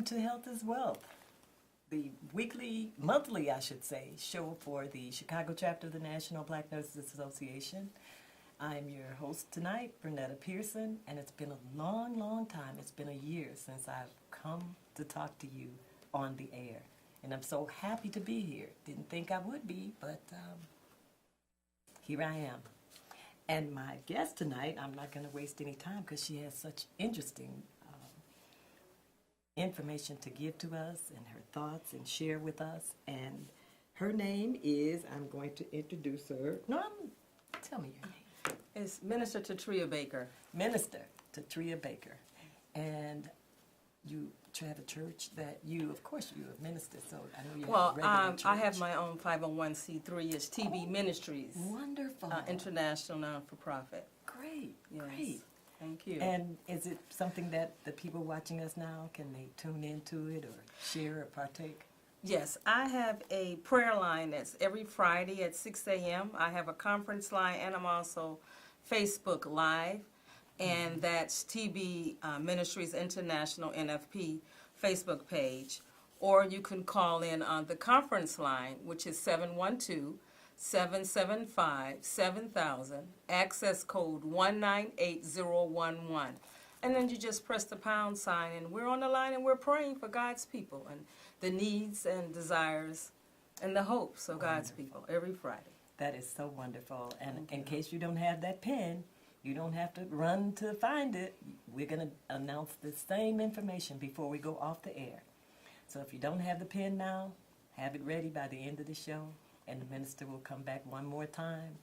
welcome to Health is Wealth, the monthly, I should say, show for the Chicago chapter of the National Black Nurses Association. I'm your host tonight, Bernetta Pearson, and it's been a long, long time. It's been a year since I've come to talk to you on the air, and I'm so happy to be here. Didn't think I would be, but here I am. And my guest tonight, I'm not going to waste any time because she has such interesting information to give to us and her thoughts and share with us. And her name is, I'm going to introduce her. Tell me your name. It's Minister Tatria Baker. Minister Tatria Baker. And you have a church that of course you're a minister, so I know you have a regular church. I have my own 501c3, it's TB Ministries. Wonderful. International non-for-profit. Great, Yes. great. Thank you. And is it something that the people watching us now, can they tune into it or share or partake? Yes, I have a prayer line that's every Friday at 6 a.m. I have a conference line, and I'm also Facebook Live, and that's TB Ministries International NFP Facebook page. Or you can call in on the conference line, which is 712-775-7000, access code 198011. And then you just press the pound sign, and we're on the line, and we're praying for God's people and the needs and desires and the hopes of God's people every Friday. That is so wonderful. And in case you don't have that pen, you don't have to run to find it. We're going to announce the same information before we go off the air. So if you don't have the pen now, have it ready by the end of the show, and the minister will come back one more time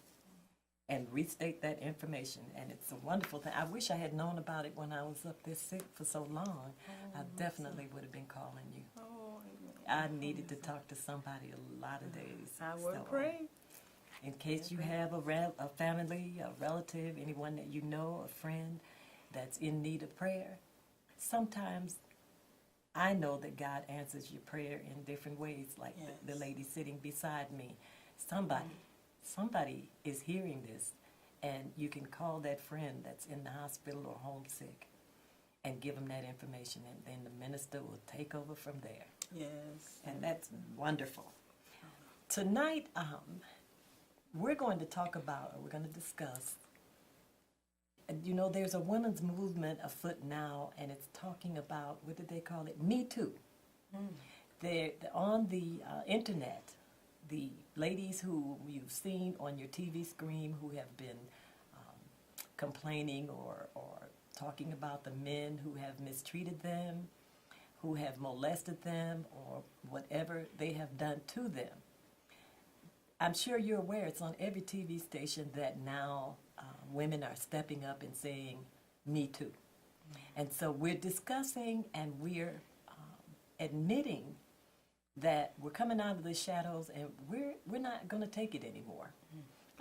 and restate that information. And it's a wonderful thing. I wish I had known about it when I was up there sick for so long. I definitely would have been calling you. I needed to talk to somebody a lot of days. I will So, pray. In case you have a family, a relative, anyone that you know, a friend that's in need of prayer, sometimes I know that God answers your prayer in different ways, like the lady sitting beside me. Somebody is hearing this, and you can call that friend that's in the hospital or homesick and give them that information, and then the minister will take over from there. Yes. And that's wonderful. Tonight, we're going to discuss, there's a women's movement afoot now, and it's talking about, what did they call it? Me Too. They're on the internet, the ladies who you've seen on your TV screen who have been complaining or talking about the men who have mistreated them, who have molested them, or whatever they have done to them. I'm sure you're aware it's on every TV station that now women are stepping up and saying, Me Too. And so we're discussing and we're admitting that we're coming out of the shadows and we're not going to take it anymore.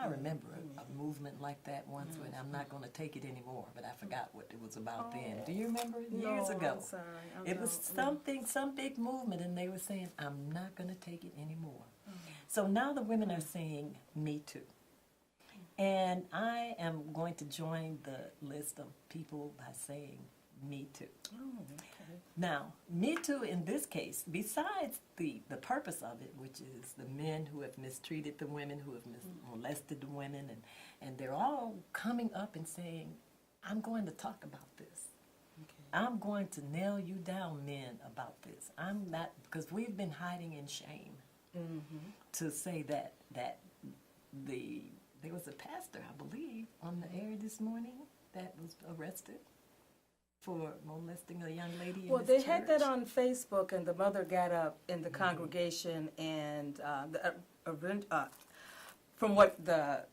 I remember a movement like that once when I'm not going to take it anymore, but I forgot what it was about then. Do you remember years ago? I'm sorry. It was some big movement, and they were saying, I'm not going to take it anymore. So now the women are saying, Me Too. And I am going to join the list of people by saying, Me Too. Oh, okay. Now, Me Too in this case, besides the purpose of it, which is the men who have mistreated the women, who have molested the women, and they're all coming up and saying, I'm going to talk about this. Okay. I'm going to nail you down, men, about this. I'm not, because we've been hiding in shame to say that there was a pastor, I believe, on the air this morning that was arrested for molesting a young lady in Well, his they church. had that on Facebook, and the mother got up in the congregation, and from what the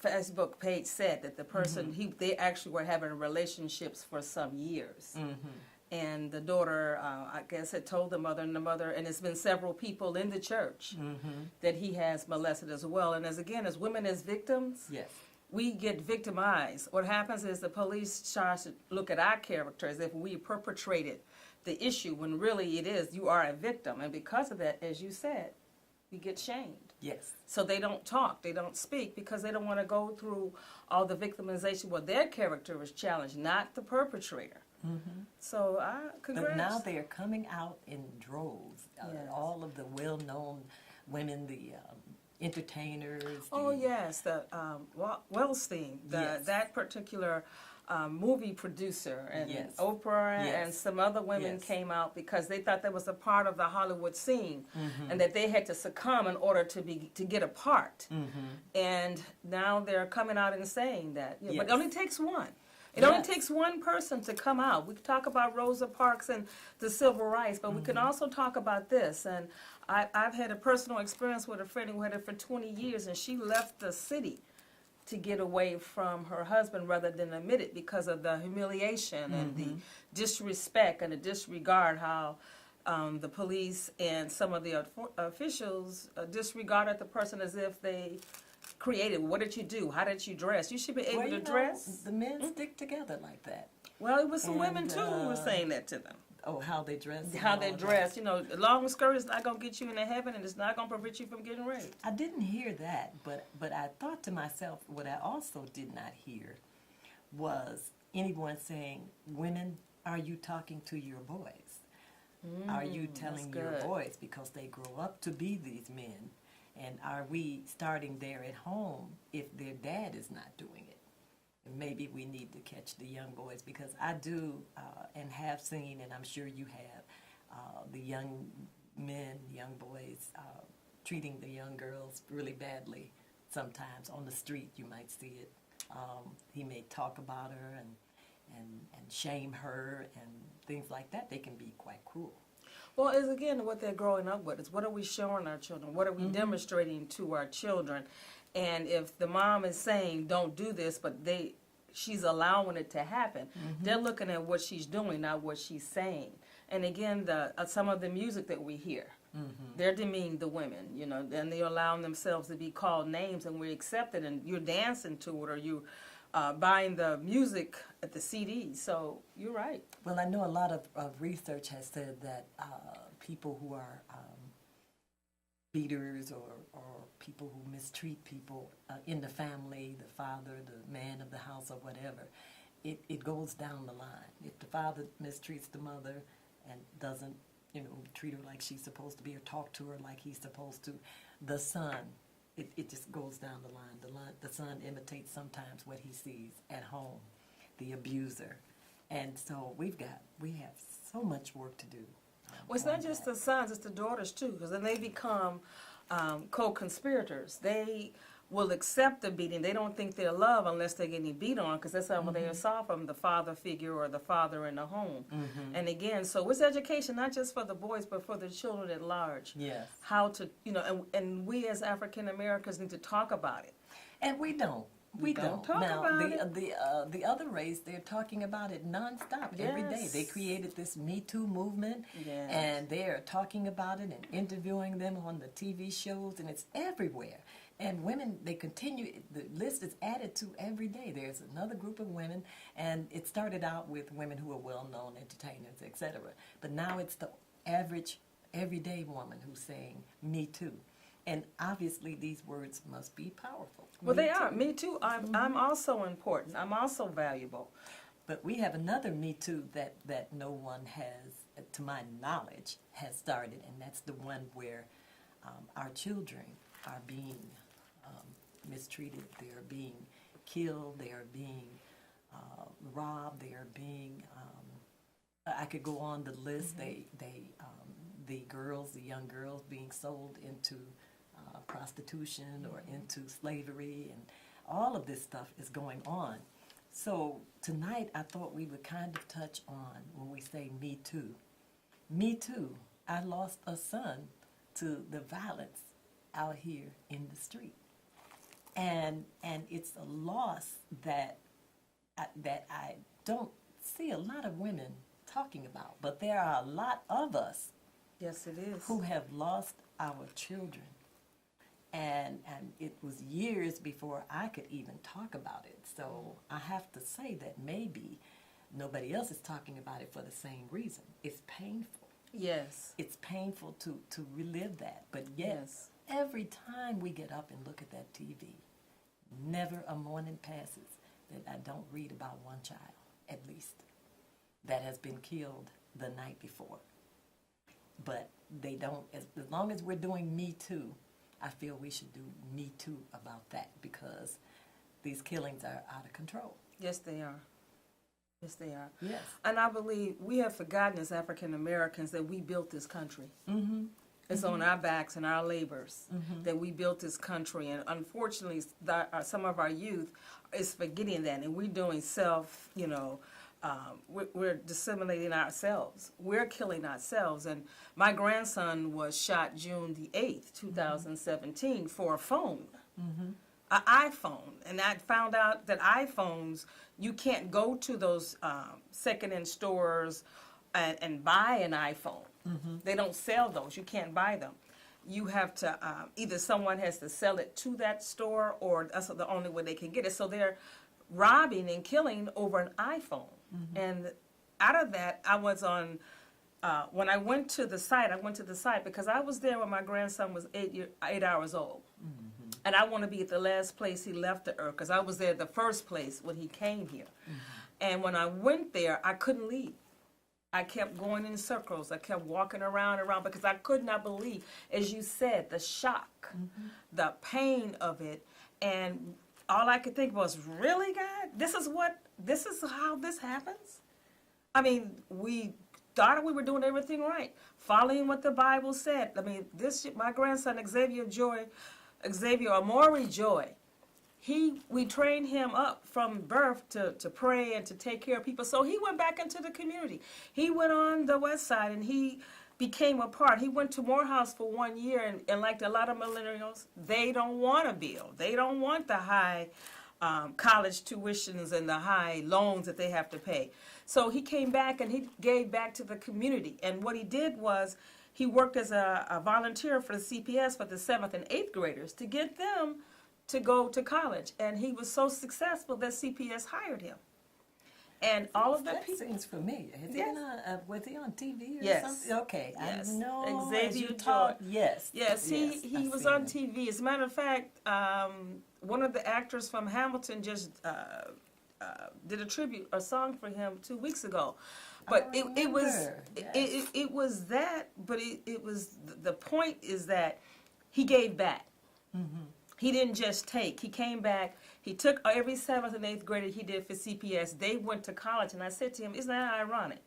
Facebook page said, that the person, they actually were having relationships for some years. And the daughter, I guess, had told the mother, and it's been several people in the church that he has molested as well. And as women as victims, Yes. we get victimized. What happens is the police try to look at our character as if we perpetrated the issue, when really it is, you are a victim. And because of that, as you said, we get shamed. Yes. So they don't talk, they don't speak, because they don't want to go through all the victimization. Well, their character is challenged, not the perpetrator. So congrats. But now they are coming out in droves. Yes. All of the well-known women, the entertainers. Oh the, yes, the Wellstein, Yes. that particular movie producer, and Yes. Oprah and Yes. some other women Yes. came out because they thought that was a part of the Hollywood scene, Mm-hmm. and that they had to succumb in order to get a part. Mm-hmm. And now they're coming out and saying that. But Yes. it only takes one. It only Yes. takes one person to come out. We could talk about Rosa Parks and the civil rights, but we can also talk about this. And I've had a personal experience with a friend who had it for 20 years, and she left the city to get away from her husband rather than admit it because of the humiliation and the disrespect and the disregard, how the police and some of the officials disregarded the person as if they created. What did you do? How did you dress? You should be able Well, to you know, dress. the men stick together like that. Well, it was some And, women too who were saying that to them. Oh, how they dress. and How all they that. dress. You know, a long skirt is not going to get you into heaven, and it's not going to prevent you from getting raped. I didn't hear that, but I thought to myself, what I also did not hear was anyone saying, women, are you talking to your boys? Are you telling your good. boys because they grow up to be these men? And are we starting there at home if their dad is not doing it? And maybe we need to catch the young boys, because I do and have seen, and I'm sure you have, the young men, young boys treating the young girls really badly. Sometimes on the street you might see it. He may talk about her and shame her and things like that. They can be quite cruel. Well, it's again what they're growing up with. Is what are we showing our children? What are we demonstrating to our children? And if the mom is saying, don't do this, but she's allowing it to happen, they're looking at what she's doing, not what she's saying. And again, some of the music that we hear, they're demeaning the women, you know, and they're allowing themselves to be called names, and we accept it, and you're dancing to it, or you buying the music at the CD. So you're right. Well, I know a lot of research has said that people who are beaters or people who mistreat people in the family, the father, the man of the house, or whatever, it goes down the line. If the father mistreats the mother and doesn't, treat her like she's supposed to be or talk to her like he's supposed to, the son, it just goes down the line. The son imitates sometimes what he sees at home, the abuser. And so we have so much work to do. Well, it's not just the sons, it's the daughters too, because then they become co-conspirators. They will accept the beating. They don't think they're loved unless they're getting beat on, because that's how they saw from the father figure or the father in the home. And again, so it's education, not just for the boys, but for the children at large. Yes. How to, and we as African Americans need to talk about it. And we don't. We don't. talk Now, about the other race, they're talking about it nonstop every day. Yes. They created this Me Too movement, Yes. and they are talking about it and interviewing them on the TV shows, and it's everywhere. And women, they continue, the list is added to every day. There's another group of women, and it started out with women who are well-known entertainers, etc. But now it's the average, everyday woman who's saying, me too. And obviously these words must be powerful. Well, Me they too. are. Me too. I'm also important. I'm also valuable. But we have another Me Too that no one has, to my knowledge, has started, and that's the one where our children are being mistreated. They are being killed. They are being robbed. They are being. I could go on the list. The girls, the young girls, being sold into prostitution or into slavery, and all of this stuff is going on. So tonight I thought we would kind of touch on, when we say Me Too. Me too. I lost a son to the violence out here in the street. And it's a loss that I don't see a lot of women talking about. But there are a lot of us Yes, it is. who have lost our children. And it was years before I could even talk about it. So I have to say that maybe nobody else is talking about it for the same reason. It's painful. Yes. It's painful to relive that. But yet, Yes. every time we get up and look at that TV, never a morning passes that I don't read about one child, at least. that has been killed the night before. But they don't, as long as we're doing Me Too, I feel we should do Me Too about that, because these killings are out of control. Yes, they are. Yes, they are. Yes. And I believe we have forgotten as African Americans that we built this country. Mm-hmm. It's on our backs and our labors that we built this country. And unfortunately, some of our youth is forgetting that. And we're doing we're disseminating ourselves. We're killing ourselves. And my grandson was shot June the 8th, 2017, for a phone. An iPhone. And I found out that iPhones, you can't go to those second-hand stores and buy an iPhone. They don't sell those. You can't buy them. You have to, either someone has to sell it to that store, or that's the only way they can get it. So they're robbing and killing over an iPhone. And out of that, I was on, when I went to the site, because I was there when my grandson was 8 hours old. And I want to be at the last place he left the earth, because I was there the first place when he came here. And when I went there, I couldn't leave. I kept going in circles. I kept walking around, because I could not believe, as you said, the shock, the pain of it. And all I could think was, really, God? This is how this happens? I mean, we thought we were doing everything right, following what the Bible said. I mean, my grandson, Xavier Amori Joy, we trained him up from birth to pray and to take care of people. So he went back into the community. He went on the west side and he became a part. He went to Morehouse for 1 year, and like a lot of millennials, they don't want to build. They don't want the high college tuitions and the high loans that they have to pay. So he came back and he gave back to the community. And what he did was he worked as a volunteer for the CPS for the 7th and 8th graders to get them to go to college. And he was so successful that CPS hired him. And all of the That people. seems familiar. Was he on TV or Yes. something? Okay, Yes. I know. Xavier as you Joy. talk, yes. Yes, he I've was seen on him. TV. As a matter of fact, one of the actors from Hamilton just did a song for him 2 weeks ago. But it was remember, yes. it was that. But it was the point is that he gave back. He didn't just take. He came back. He took every 7th and 8th grader he did for CPS. They went to college, and I said to him, "Isn't that ironic?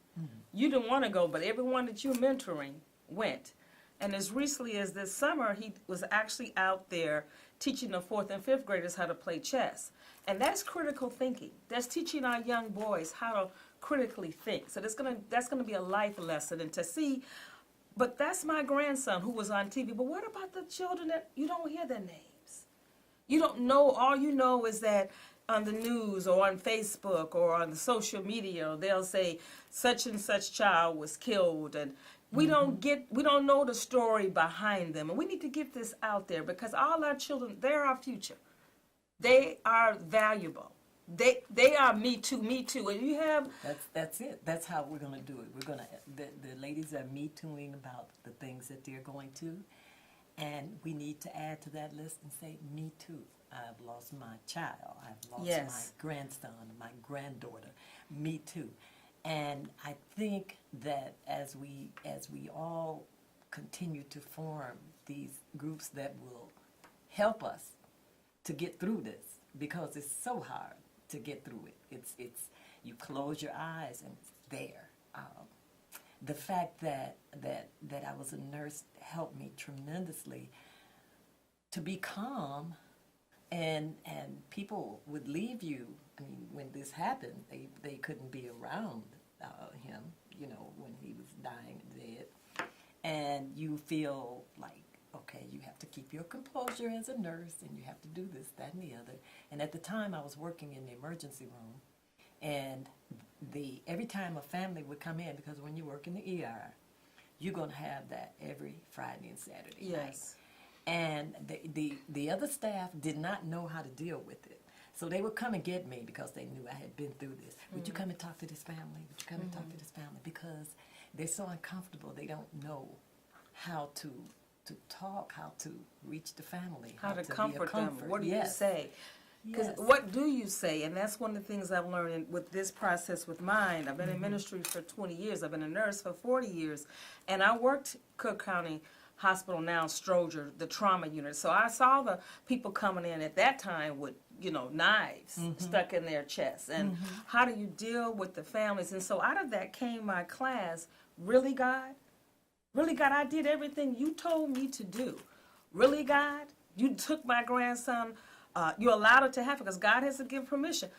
You didn't want to go, but everyone that you're mentoring went." And as recently as this summer, he was actually out there teaching the 4th and 5th graders how to play chess. And that's critical thinking. That's teaching our young boys how to critically think. So that's gonna be a life lesson. And to see, but that's my grandson who was on TV. But what about the children that you don't hear their names? You don't know. All you know is that on the news or on Facebook or on the social media, they'll say such and such child was killed, and we don't know the story behind them. And we need to get this out there, because all our children, they're our future. They are valuable. They are me too. And you have That's it. That's how we're going to do it. We're going to the ladies are Me Tooing about the things that they're going to, and we need to add to that list and say Me Too. I've lost my child. I've lost Yes. my grandson, my granddaughter. Me Too. And I think that as we all continue to form these groups that will help us to get through this, because it's so hard to get through it. It's you close your eyes and it's there. The fact that I was a nurse helped me tremendously to be calm, and people would leave you. I mean, when this happened, they couldn't be around him, when he was dying and dead. And you feel like, okay, you have to keep your composure as a nurse, and you have to do this, that, and the other. And at the time, I was working in the emergency room, and every time a family would come in, because when you work in the ER, you're going to have that every Friday and Saturday night. yes. And the other staff did not know how to deal with it. So they would come and get me because they knew I had been through this. Would you come and talk to this family? Would you come and talk to this family? Because they're so uncomfortable. They don't know how to talk, how to reach the family, How to be a comfort them. comfort. What do you Yes. say? Because Yes. what do you say? And that's one of the things I've learned with this process with mine. I've been in ministry for 20 years. I've been a nurse for 40 years. And I worked Cook County Hospital, now Stroger, the trauma unit. So I saw the people coming in at that time with, knives stuck in their chests. And how do you deal with the families? And so out of that came my class, Really, God? Really, God, I did everything you told me to do. Really, God? You took my grandson, you allowed it to happen because God has to give permission.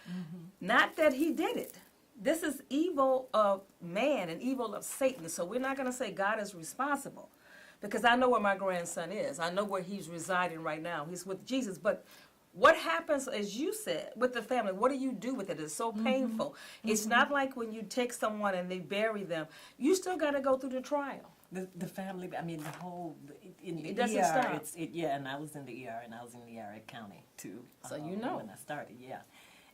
Not that he did it. This is evil of man and evil of Satan. So we're not going to say God is responsible because I know where my grandson is. I know where he's residing right now. He's with Jesus. But what happens, as you said, with the family? What do you do with it? It's so painful. It's not like when you take someone and they bury them. You still got to go through the trial. The family, I mean, the whole, in the It doesn't ER, stop. yeah, and I was in the ER, and I was in the ER at County, too. So you know. When I started, yeah.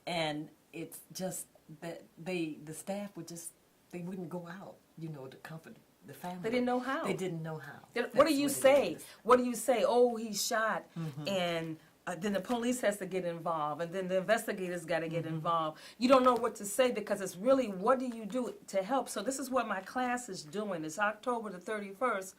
And it's just that the staff would just, they wouldn't go out, to comfort the family. They didn't know how. They didn't know how. What do That's you it say? is. What do you say? Oh, he's shot, and then the police has to get involved, and then the investigators got to get involved. You don't know what to say because it's really what do you do to help? So this is what my class is doing. It's October the 31st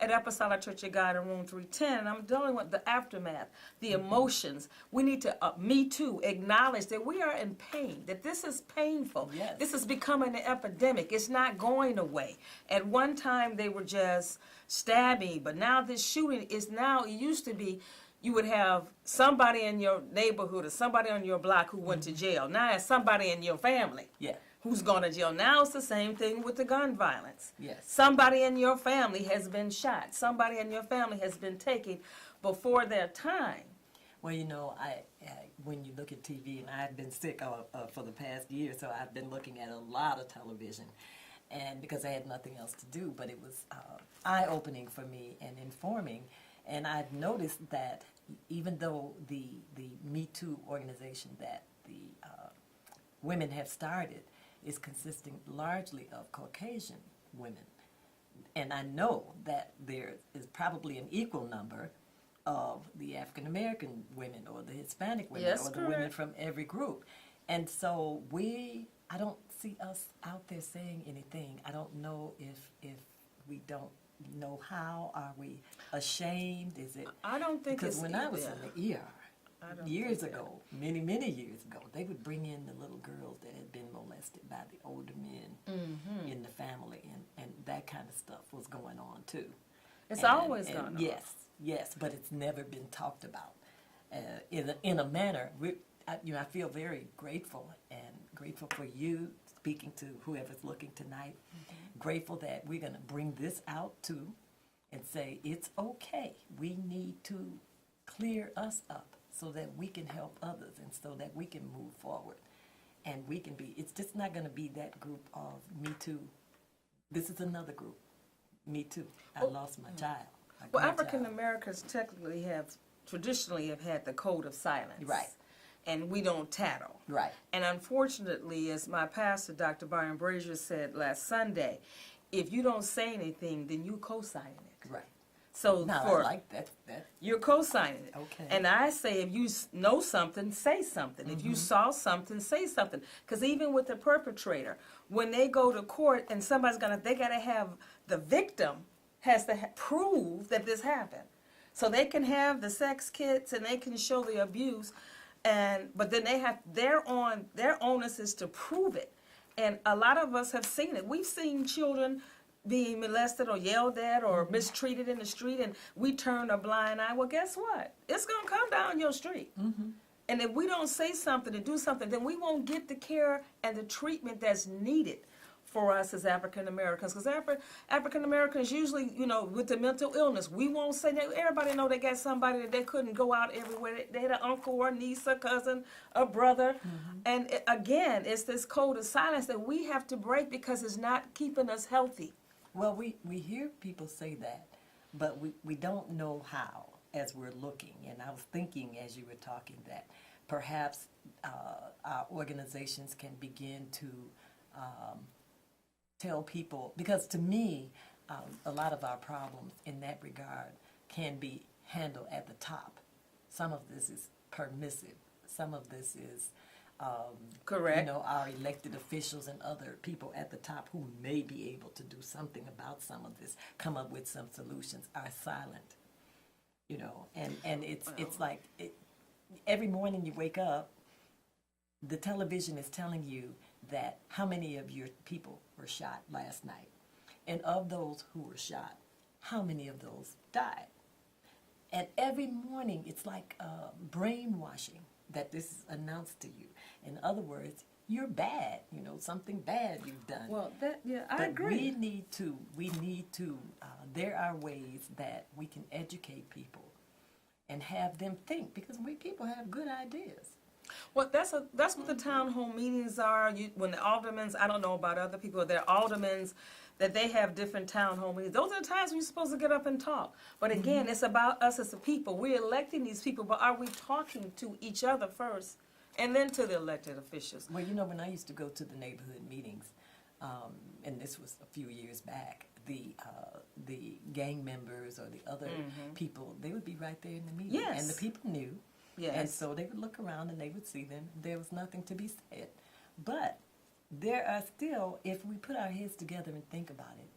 at Apostolic Church of God in room 310, and I'm dealing with the aftermath, the emotions. We need to, me too, acknowledge that we are in pain, that this is painful. Yes. This is becoming an epidemic. It's not going away. At one time, they were just stabbing, but now this shooting is now, it used to be, you would have somebody in your neighborhood or somebody on your block who went to jail. Now it's somebody in your family Yeah. who's gone to jail. Now it's the same thing with the gun violence. Yes. Somebody in your family has been shot. Somebody in your family has been taken before their time. Well, I when you look at TV, and I've been sick for the past year, so I've been looking at a lot of television, and because I had nothing else to do, but it was eye-opening for me and informing, and I've noticed that even though the Me Too organization that the women have started is consisting largely of Caucasian women, and I know that there is probably an equal number of the African American women or the Hispanic women Yes, or the women correct. from every group. And so I don't see us out there saying anything. I don't know if we don't know how. Are we ashamed? Is it? I don't think Because it's when I was yeah. in the ER, I don't years think ago, many years ago, they would bring in the little girls that had been molested by the older men in the family, and that kind of stuff was going on too. It's And- always and gone on. Yes, but it's never been talked about in a manner. I feel very grateful for you speaking to whoever's looking tonight. Grateful that we're going to bring this out too, and say it's okay. We need to clear us up so that we can help others, and so that we can move forward, and we can be. It's just not going to be that group of Me Too. This is another group. Me Too. I lost my child. my Well, grandchild. African Americans technically traditionally have had the code of silence. Right. And we don't tattle. Right. And unfortunately, as my pastor, Dr. Byron Brazier, said last Sunday, if you don't say anything, then you co-sign it. Right. So No, for I like that. you're co-signing it. Okay. And I say, if you know something, say something. If you saw something, say something. Because even with the perpetrator, when they go to court and they got to have the victim has to prove that this happened. So they can have the sex kits and they can show the abuse, but then they have their onus is to prove it. And a lot of us have seen it. We've seen children being molested or yelled at or mistreated in the street, and we turn a blind eye. Well, guess what? It's going to come down your street. And if we don't say something and do something, then we won't get the care and the treatment that's needed for us as African Americans. Because African Americans usually, with the mental illness, we won't say that. Everybody know they got somebody that they couldn't go out everywhere. They had an uncle or a niece, a cousin, a brother. And again, it's this code of silence that we have to break because it's not keeping us healthy. Well, we hear people say that, but we don't know how as we're looking. And I was thinking as you were talking that perhaps our organizations can begin to tell people, because to me, a lot of our problems in that regard can be handled at the top. Some of this is permissive some of this is, Correct. our elected officials and other people at the top who may be able to do something about some of this, come up with some solutions, are silent. And it's like every morning you wake up, the television is telling you that how many of your people were shot last night. And of those who were shot, how many of those died? And every morning it's like brainwashing that this is announced to you. In other words, you're bad, something bad you've done. Well, I But agree. we need to, there are ways that we can educate people and have them think, because we people have good ideas. Well, that's what the town hall meetings are. When the aldermans, I don't know about other people, they're aldermans, that they have different town hall meetings. Those are the times when you're supposed to get up and talk. But again, it's about us as a people. We're electing these people, but are we talking to each other first and then to the elected officials? Well, when I used to go to the neighborhood meetings, and this was a few years back, the gang members or the other people, they would be right there in the meeting. Yes. And the people knew. Yes. And so they would look around and they would see them. There was nothing to be said. But there are still, if we put our heads together and think about it,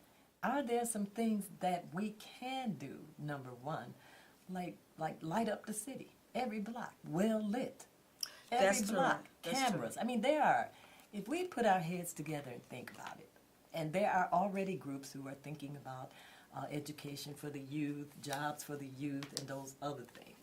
are there some things that we can do, number one, like light up the city, every block, well lit. Every That's true. block, That's cameras. true. I mean, there are, if we put our heads together and think about it, and there are already groups who are thinking about education for the youth, jobs for the youth, and those other things.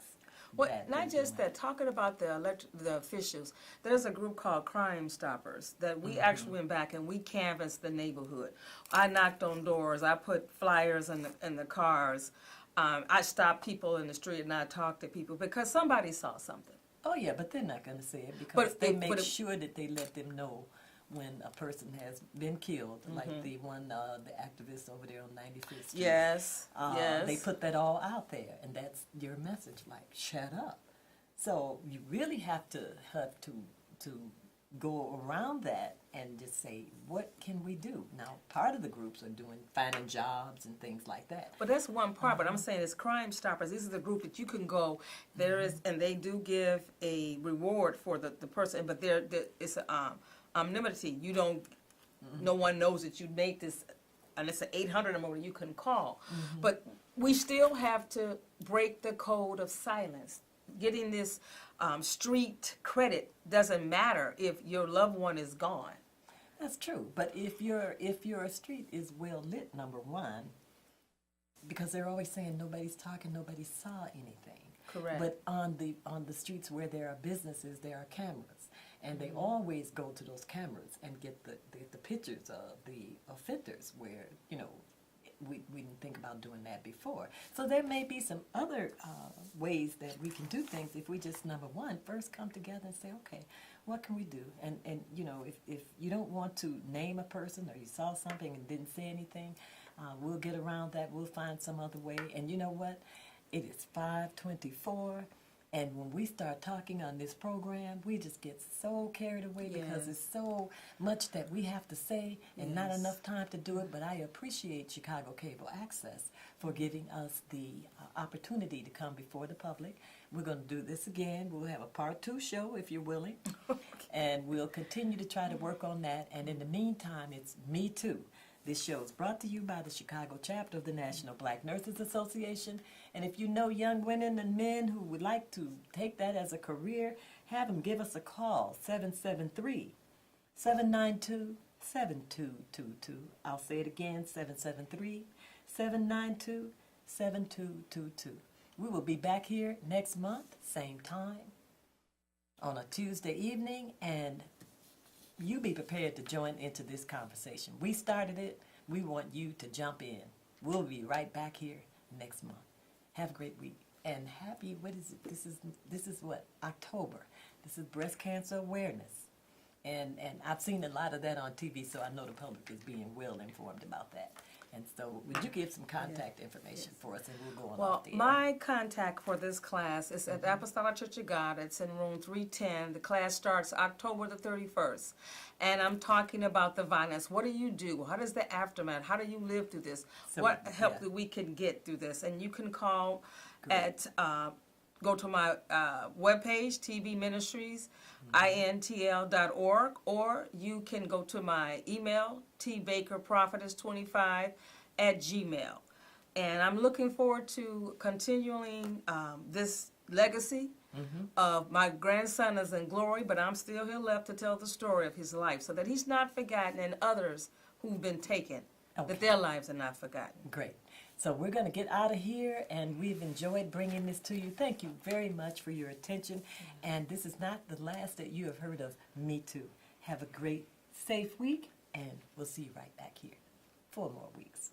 Well, that not they're just doing. that, talking about the officials, there's a group called Crime Stoppers that we actually went back and we canvassed the neighborhood. I knocked on doors, I put flyers in the cars. I stopped people in the street and I talked to people because somebody saw something. Oh, yeah, but they're not going to say it because But they it- make but it- sure that they let them know when a person has been killed, like the one, the activist over there on 95th Street. Yes, yes. They put that all out there, and that's your message, like, shut up. So you really have to go around that and just say, what can we do? Now, part of the groups are finding jobs and things like that. But that's one part, but I'm saying it's Crime Stoppers. This is a group that you can go, there is, and they do give a reward for the person, but it's anonymity. You don't, no one knows that you made this, and it's an 800 number you can call. But we still have to break the code of silence. Getting this street credit doesn't matter if your loved one is gone. That's true, but if your street is well lit, number one, because they're always saying nobody's talking, nobody saw anything. Correct. But on the streets where there are businesses, there are cameras, and they always go to those cameras and get the pictures of the offenders. Where we didn't think about doing that before. So there may be some other ways that we can do things if we just, number one, first come together and say, okay, what can we do? And if you don't want to name a person or you saw something and didn't say anything, we'll get around that. We'll find some other way. And you know what? It is 5:24. And when we start talking on this program, we just get so carried away because Yes. it's so much that we have to say and not Yes. enough time to do it. But I appreciate Chicago Cable Access for giving us the opportunity to come before the public. We're going to do this again. We'll have a part 2 show if you're willing. And we'll continue to try to work on that. And in the meantime, it's Me Too. This show is brought to you by the Chicago chapter of the National Black Nurses Association. And if you know young women and men who would like to take that as a career, have them give us a call, 773-792-7222. I'll say it again, 773-792-7222. We will be back here next month, same time, on a Tuesday evening, and you be prepared to join into this conversation. We started it. We want you to jump in. We'll be right back here next month. Have a great week. And happy, what is it? This is what? October. This is Breast Cancer Awareness. And I've seen a lot of that on TV, so I know the public is being well informed about that. And so would you give some contact information for us, and we'll go on Well, off the air. my contact for this class is at Apostolic Church of God. It's in room 310. The class starts October the 31st. And I'm talking about the violence. What do you do? How does the aftermath? How do you live through this? So, What help yeah. that we can get through this? And you can call at go to my webpage, TB Ministries, intl.org, or you can go to my email, tbakerprophetess25@gmail. And I'm looking forward to continuing this legacy of my grandson is in glory, but I'm still here left to tell the story of his life so that he's not forgotten, and others who've been taken, that their lives are not forgotten. Great. So we're going to get out of here, and we've enjoyed bringing this to you. Thank you very much for your attention. And this is not the last that you have heard of Me Too. Have a great, safe week, and we'll see you right back here 4 more weeks.